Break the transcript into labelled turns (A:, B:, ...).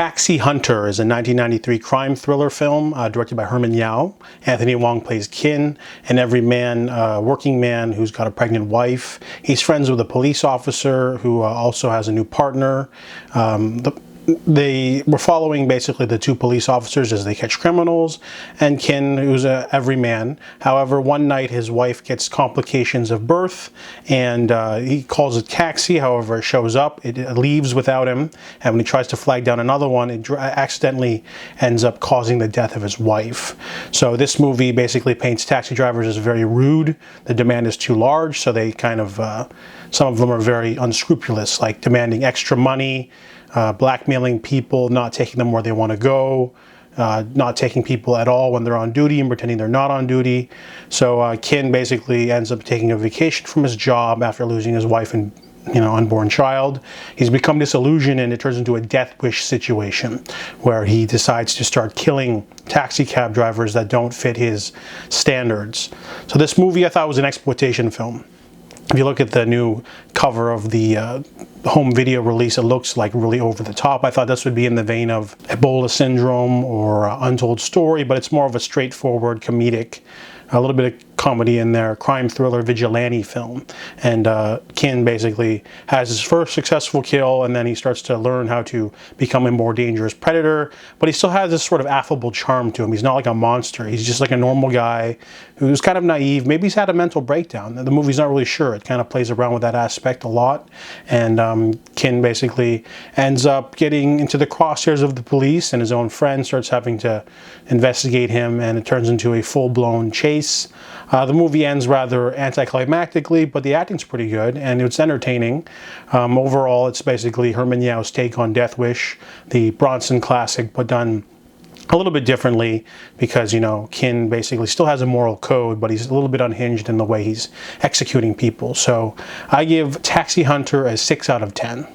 A: Taxi Hunter is a 1993 crime thriller film directed by Herman Yao. Anthony Wong plays Kin, an everyman, working man who's got a pregnant wife. He's friends with a police officer who also has a new partner. They were following basically the two police officers as they catch criminals, and Kin, who's a everyman. However, one night his wife gets complications of birth, and he calls a taxi. However, it shows up, it leaves without him, and when he tries to flag down another one, it accidentally ends up causing the death of his wife. So this movie basically paints taxi drivers as very rude. The demand is too large, so they kind of, some of them are very unscrupulous, like demanding extra money, blackmailing people, not taking them where they want to go, not taking people at all when they're on duty and pretending they're not on duty. So Kin basically ends up taking a vacation from his job after losing his wife and unborn child. He's become disillusioned, and it turns into a death wish situation where he decides to start killing taxi cab drivers that don't fit his standards. So this movie I thought was an exploitation film. If you look at the new cover of the home video release, it looks like really over the top. I thought this would be in the vein of Ebola Syndrome or Untold Story, but it's more of a straightforward comedic, a little bit of comedy in there, crime thriller vigilante film. And Kin basically has his first successful kill, and then he starts to learn how to become a more dangerous predator, but he still has this sort of affable charm to him. He's not like a monster. He's just like a normal guy who's kind of naive. Maybe he's had a mental breakdown. The movie's not really sure. It kind of plays around with that aspect a lot. And Kin basically ends up getting into the crosshairs of the police, and his own friend starts having to investigate him, and it turns into a full-blown chase. The movie ends rather anticlimactically, but the acting's pretty good and it's entertaining. Overall, it's basically Herman Yao's take on Death Wish, the Bronson classic, but done a little bit differently because, Kin basically still has a moral code, but he's a little bit unhinged in the way he's executing people. So I give Taxi Hunter a 6 out of 10.